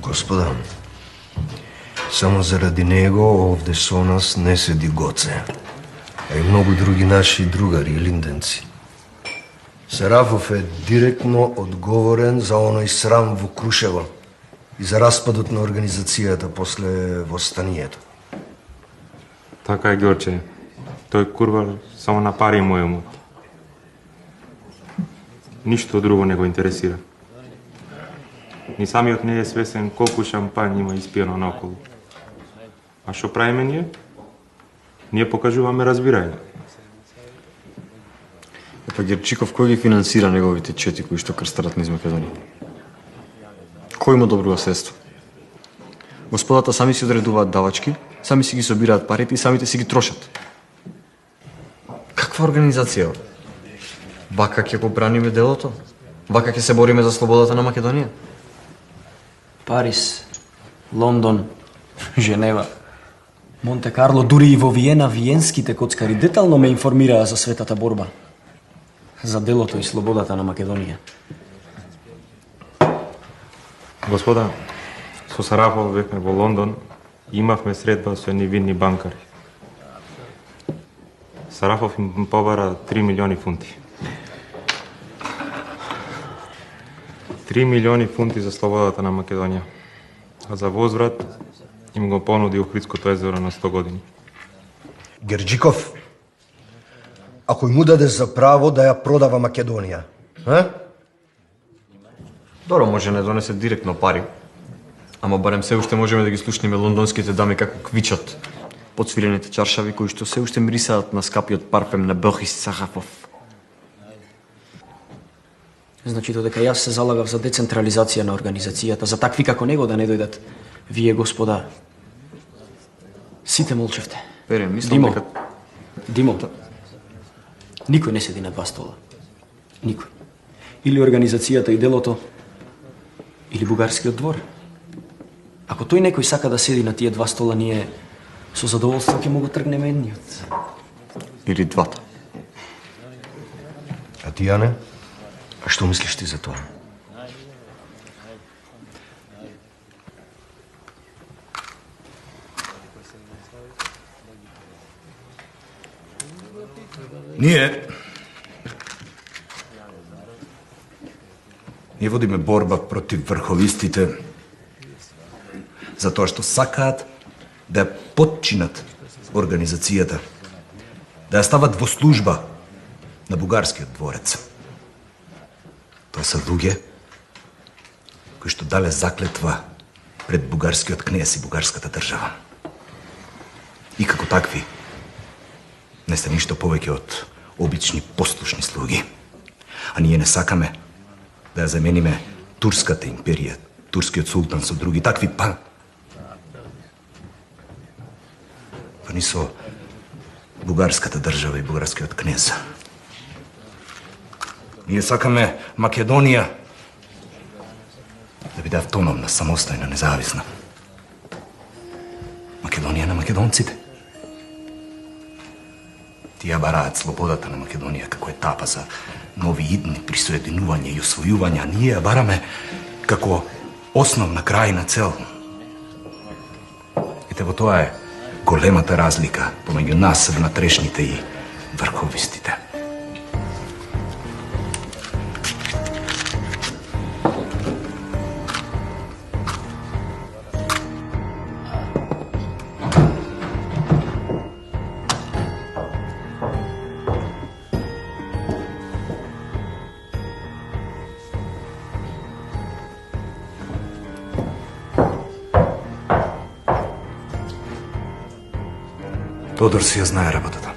Господа, само заради него овде со нас не седи Гоце, а и многу други наши другари и линденци. Сарафов е директно одговорен за оној срам во Крушево и за распадот на организацијата после востанието. Така е, Ѓорче. Тој курвар само на пари му е умот. Ништо друго не го интересира. Ни самиот не е свесен колку шампањ има испиено наоколу. А што правиме ние? Ние покажуваме разбирање. Епа Герчиков, кој ги финансира неговите чети кои што крстарат низ Македонија? Кој му добрува средство? Господата сами си одредуваат давачки, сами си ги собираат парите и самите си ги трошат. Каква организација? Вака ќе го браниме делото? Вака ќе се бориме за слободата на Македонија? Париз, Лондон, Женева, Монте Карло, дури и во Виена виенските коцкари детално ме информираа за светата борба, за делото и слободата на Македонија. Господа, со Сарафов бевме во Лондон и имавме средба со невинни банкари. Сарафов им побара 3 милиони фунти. 3 милиони фунти за слободата на Македонија. А за возврат им го понуди Охридското езеро на 100 години. Герджиков, ако му даде за право да ја продава Македонија, Добро, може не донесе директно пари, ама барем се уште можеме да ги слушнеме лондонските дами како квичат подсвилените чаршави кои што се уште мирисаат на скапиот парфем на Борис Сарафов. Значи додека јас се залагав за децентрализација на организацијата, за такви како него да не дојдат, вие, господа, сите молчевте. Пере, мислам дека... Димо, никој не седи на два стола. Никој. Или организацијата и делото, или бугарскиот двор. Ако тој некој сака да седи на тие два стола, ние со задоволство ќе му го тргнеме едниот. Или двата. А ти, Јане? А што мислиш ти за тоа? Ние водиме борба против врховистите затоа што сакаат да ја потчинат организацијата, да ја стават во служба на бугарскиот дворец. Тоа се луѓе кои што дале заклетва пред бугарскиот кнез и бугарската држава. И како такви не сте ништо повеќе од обични послушни слуги. А ние не сакаме да ја замениме турската империја, турскиот султан со други такви, па ни со бугарската држава и бугарскиот кнез. Ние сакаме Македонија да биде автономна, самостојна, независна. Македонија на македонците. Тие бараат слободата на Македонија како етапа за нови идни присоединување и освојување, а ние ја бараме како основна крајна цел. Ете, во тоа е големата разлика помеѓу нас, внатрешните и врховистите. Тодор си ја знае работата.